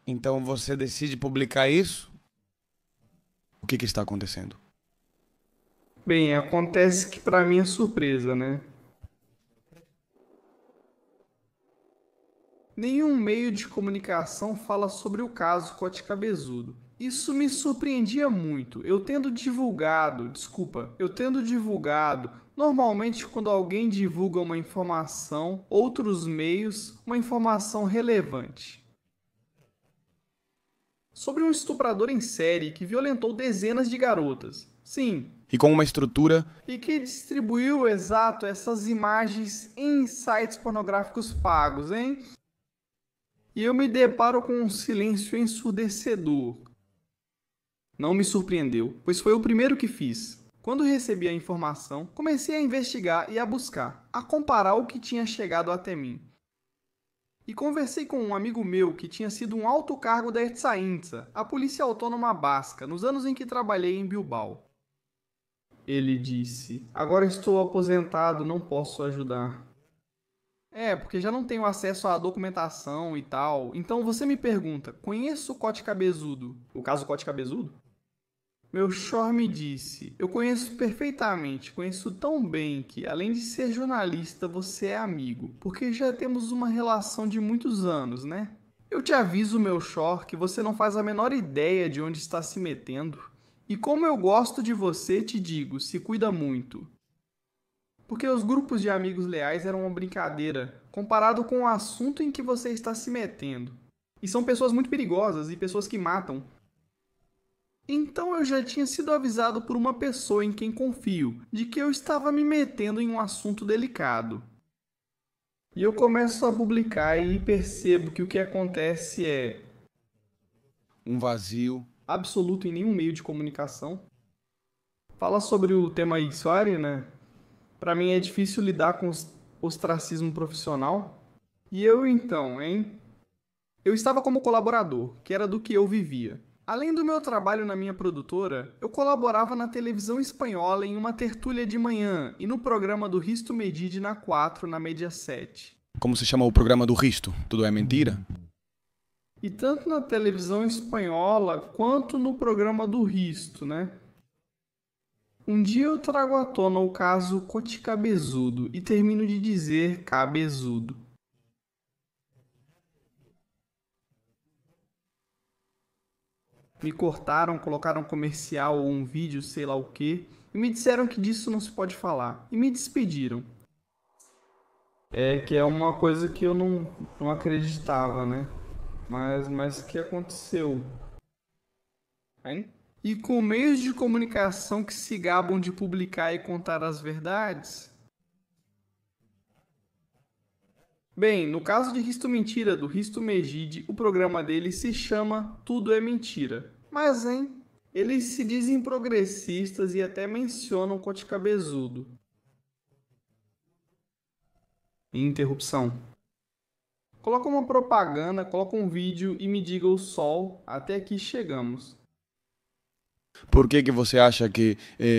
Então você decide publicar isso? O que está acontecendo? Bem, acontece que pra mim é surpresa, né? Nenhum meio de comunicação fala sobre o caso Cote Cabezudo. Isso me surpreendia muito. Eu tendo divulgado. Normalmente, quando alguém divulga uma informação, outros meios, uma informação relevante. Sobre um estuprador em série que violentou dezenas de garotas. Sim, E com uma estrutura. e que distribuiu exato essas imagens em sites pornográficos pagos, hein? E eu me deparo com um silêncio ensurdecedor. Não me surpreendeu, pois foi o primeiro que fiz. Quando recebi a informação, comecei a investigar e a buscar, a comparar o que tinha chegado até mim. E conversei com um amigo meu que tinha sido um alto cargo da Ertzaintza, a Polícia Autônoma Basca, nos anos em que trabalhei em Bilbao. Ele disse: Agora estou aposentado, não posso ajudar. É, porque já não tenho acesso à documentação e tal. Então você me pergunta: conheço o Cote Cabezudo? O caso Cote Cabezudo? Meu Shor me disse: Eu conheço perfeitamente, conheço tão bem que, além de ser jornalista, você é amigo, porque já temos uma relação de muitos anos, né? Eu te aviso, meu Shor, que você não faz a menor ideia de onde está se metendo. E como eu gosto de você, te digo: se cuida muito. Porque os grupos de amigos leais eram uma brincadeira, comparado com o assunto em que você está se metendo. E são pessoas muito perigosas e pessoas que matam. Então eu já tinha sido avisado por uma pessoa em quem confio de que eu estava me metendo em um assunto delicado. E eu começo a publicar e percebo que o que acontece é Um vazio. absoluto em nenhum meio de comunicação. Fala sobre o tema história, né? Para mim é difícil lidar com o ostracismo profissional. E eu então, hein? Eu estava como colaborador, que era do que eu vivia. Além do meu trabalho na minha produtora, eu colaborava na televisão espanhola em uma tertúlia de manhã e no programa do Risto Medide na 4 na Mediaset. Como se chama o programa do Risto? Tudo é mentira? E tanto na televisão espanhola quanto no programa do Risto, né? Um dia eu trago à tona o caso Cote Cabezudo e termino de dizer cabezudo. Me cortaram, colocaram um comercial ou um vídeo, sei lá o que, e me disseram que disso não se pode falar. E me despediram. É que é uma coisa que eu não acreditava, né? Mas o que aconteceu? Hein? E com meios de comunicação que se gabam de publicar e contar as verdades? Bem, no caso de Risto Mentira, do Risto Megide, o programa dele se chama Tudo é Mentira. Mas, hein? Eles se dizem progressistas e até mencionam Cote Cabezudo. Interrupção. Coloca uma propaganda, coloca um vídeo e me diga o sol. Até aqui chegamos. Por que que você acha que...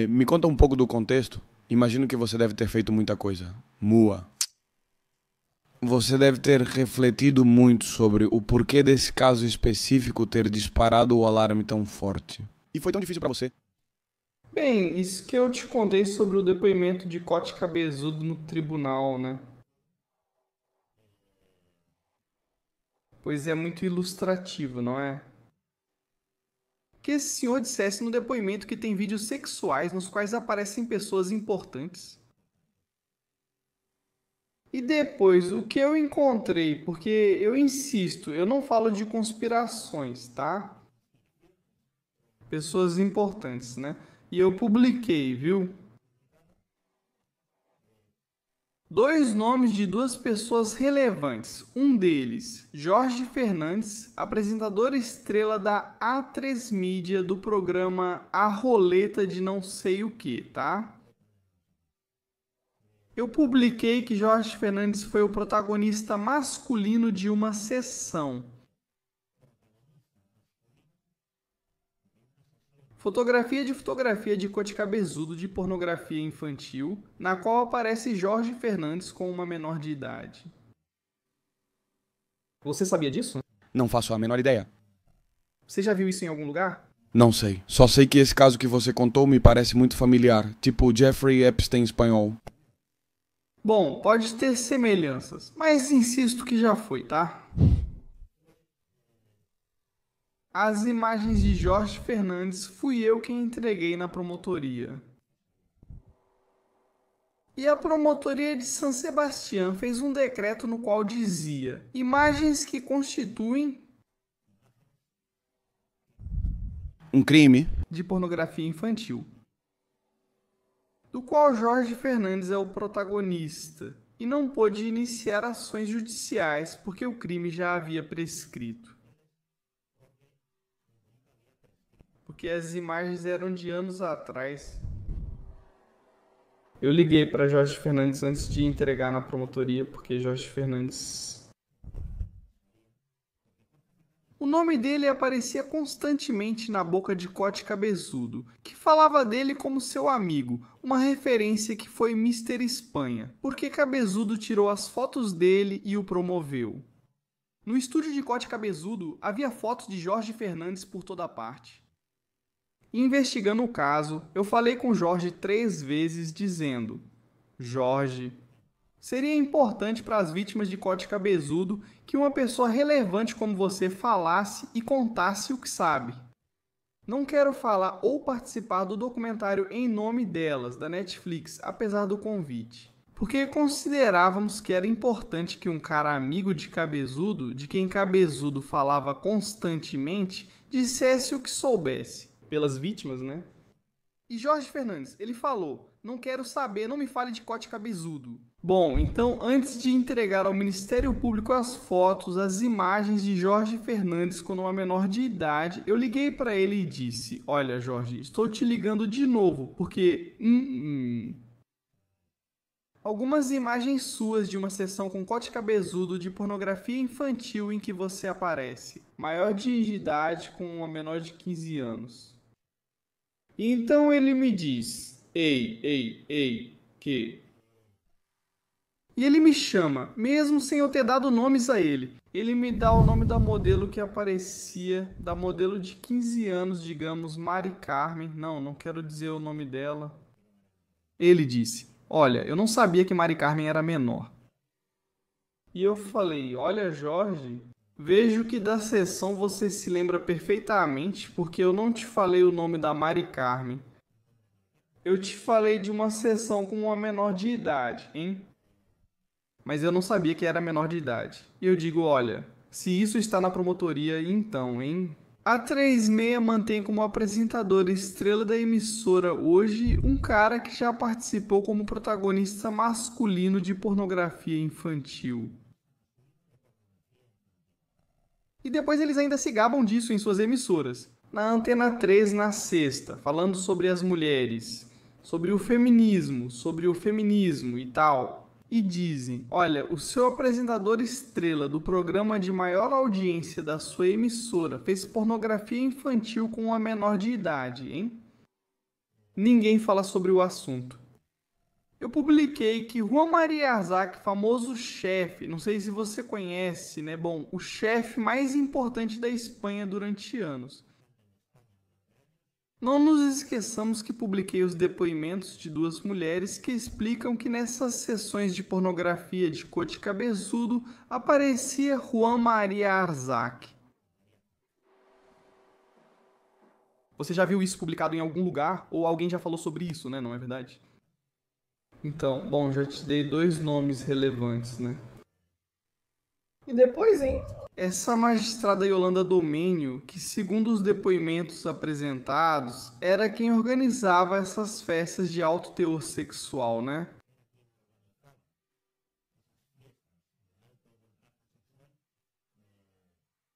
me conta um pouco do contexto. Imagino que você deve ter feito muita coisa. Mua. Você deve ter refletido muito sobre o porquê desse caso específico ter disparado o alarme tão forte. E foi tão difícil pra você. Bem, isso que eu te contei sobre o depoimento de Cote Cabezudo no tribunal, né? Pois é muito ilustrativo, não é? Que esse senhor dissesse no depoimento que tem vídeos sexuais nos quais aparecem pessoas importantes. E depois, o que eu encontrei, porque eu insisto, eu não falo de conspirações, tá? Pessoas importantes, né? E eu publiquei, viu? Dois nomes de duas pessoas relevantes. Um deles, Jorge Fernandes, apresentador estrela da A3 Mídia do programa A Roleta de não sei o que, tá? Eu publiquei que Jorge Fernandes foi o protagonista masculino de uma sessão. Fotografia de Cote Cabezudo de pornografia infantil, na qual aparece Jorge Fernandes com uma menor de idade. Você sabia disso? Não faço a menor ideia. Você já viu isso em algum lugar? Não sei. Só sei que esse caso que você contou me parece muito familiar. Tipo Jeffrey Epstein espanhol. Bom, pode ter semelhanças, mas insisto que já foi, tá? As imagens de Jorge Fernandes fui eu quem entreguei na promotoria. E a promotoria de San Sebastián fez um decreto no qual dizia: imagens que constituem Um crime? de pornografia infantil, do qual Jorge Fernandes é o protagonista, e não pôde iniciar ações judiciais porque o crime já havia prescrito. Porque as imagens eram de anos atrás. Eu liguei para Jorge Fernandes antes de entregar na promotoria, porque Jorge Fernandes... O nome dele aparecia constantemente na boca de Cote Cabezudo, que falava dele como seu amigo, uma referência que foi Mister Espanha, porque Cabezudo tirou as fotos dele e o promoveu. No estúdio de Cote Cabezudo havia fotos de Jorge Fernandes por toda parte. Investigando o caso, eu falei com Jorge 3 vezes dizendo: Jorge, seria importante para as vítimas de Cote Cabezudo que uma pessoa relevante como você falasse e contasse o que sabe. Não quero falar ou participar do documentário em nome delas, da Netflix, apesar do convite. Porque considerávamos que era importante que um cara amigo de Cabezudo, de quem Cabezudo falava constantemente, dissesse o que soubesse. Pelas vítimas, né? E Jorge Fernandes, ele falou: não quero saber, não me fale de Cote Cabezudo. Bom, então antes de entregar ao Ministério Público as fotos, as imagens de Jorge Fernandes quando uma menor de idade, eu liguei para ele e disse: olha Jorge, estou te ligando de novo, porque... Algumas imagens suas de uma sessão com Cote Cabezudo de pornografia infantil em que você aparece, maior de idade com uma menor de 15 anos. E então ele me diz: ei, que... E ele me chama, mesmo sem eu ter dado nomes a ele. Ele me dá o nome da modelo que aparecia, da modelo de 15 anos, digamos, Mari Carmen. Não quero dizer o nome dela. Ele disse: olha, eu não sabia que Mari Carmen era menor. E eu falei: olha, Jorge, vejo que da sessão você se lembra perfeitamente, porque eu não te falei o nome da Mari Carmen. Eu te falei de uma sessão com uma menor de idade, hein? Mas eu não sabia que era menor de idade. E eu digo: olha, se isso está na promotoria, então, hein? A 36 mantém como apresentador estrela da emissora hoje um cara que já participou como protagonista masculino de pornografia infantil. E depois eles ainda se gabam disso em suas emissoras. Na Antena 3, na sexta, falando sobre as mulheres, sobre o feminismo e tal. E dizem: olha, o seu apresentador estrela do programa de maior audiência da sua emissora fez pornografia infantil com uma menor de idade, hein? Ninguém fala sobre o assunto. Eu publiquei que Juan María Arzac, famoso chefe, não sei se você conhece, né? Bom, o chefe mais importante da Espanha durante anos. Não nos esqueçamos que publiquei os depoimentos de 2 mulheres que explicam que nessas sessões de pornografia de Cote Cabezudo aparecia Juan María Arzac. Você já viu isso publicado em algum lugar? Ou alguém já falou sobre isso, né? Não é verdade? Então, bom, já te dei 2 nomes relevantes, né? E depois, hein? Essa magistrada Yolanda Domênio, que segundo os depoimentos apresentados, era quem organizava essas festas de alto teor sexual, né?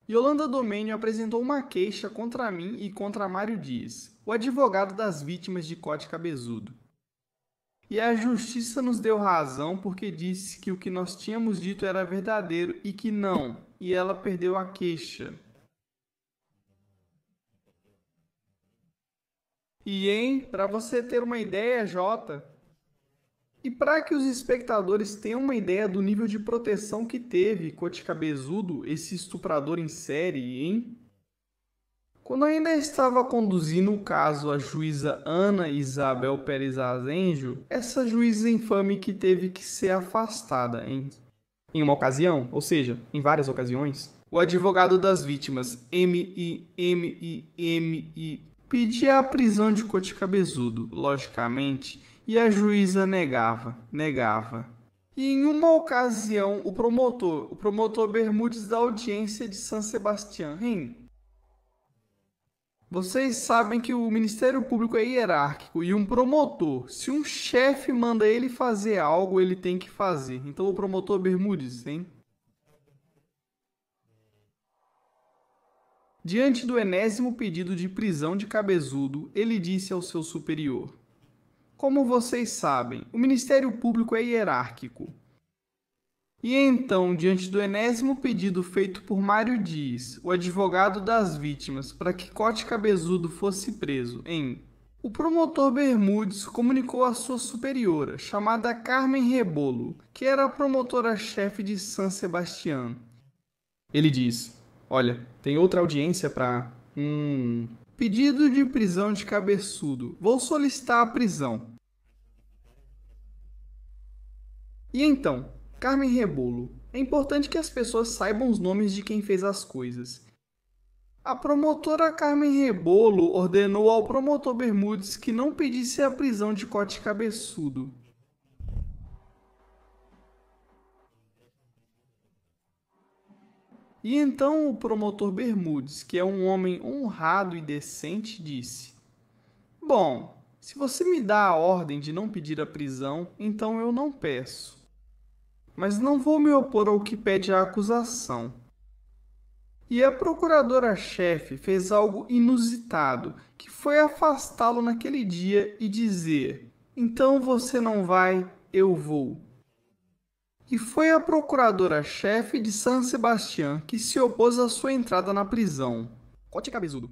Yolanda Domênio apresentou uma queixa contra mim e contra Mário Dias, o advogado das vítimas de Cote Cabezudo. E a justiça nos deu razão porque disse que o que nós tínhamos dito era verdadeiro e que não, e ela perdeu a queixa. E para você ter uma ideia, Jota, e para que os espectadores tenham uma ideia do nível de proteção que teve Cote Cabezudo, esse estuprador em série, hein? Quando ainda estava conduzindo o caso a juíza Ana Isabel Pérez Azenjo, essa juíza infame que teve que ser afastada em uma ocasião, ou seja, em várias ocasiões, o advogado das vítimas, M.I., pedia a prisão de Cote Cabezudo, logicamente, e a juíza negava. E em uma ocasião, o promotor Bermudes da audiência de San Sebastián, vocês sabem que o Ministério Público é hierárquico e um promotor, se um chefe manda ele fazer algo, ele tem que fazer. Então o promotor Bermudes, diante do enésimo pedido de prisão de Cabezudo, ele disse ao seu superior: como vocês sabem, o Ministério Público é hierárquico. E então, diante do enésimo pedido feito por Mário Dias, o advogado das vítimas, para que Cote Cabezudo fosse preso, o promotor Bermudes comunicou à sua superiora, chamada Carmen Rebolo, que era a promotora-chefe de San Sebastián. Ele diz: olha, tem outra audiência para... pedido de prisão de Cabezudo. Vou solicitar a prisão. E então, Carmen Rebolo, é importante que as pessoas saibam os nomes de quem fez as coisas. A promotora Carmen Rebolo ordenou ao promotor Bermudes que não pedisse a prisão de Cote Cabezudo. E então o promotor Bermudes, que é um homem honrado e decente, disse: bom, se você me dá a ordem de não pedir a prisão, então eu não peço. Mas não vou me opor ao que pede a acusação. E a procuradora-chefe fez algo inusitado, que foi afastá-lo naquele dia e dizer: então você não vai, eu vou. E foi a procuradora-chefe de San Sebastián que se opôs à sua entrada na prisão. Cote Cabezudo,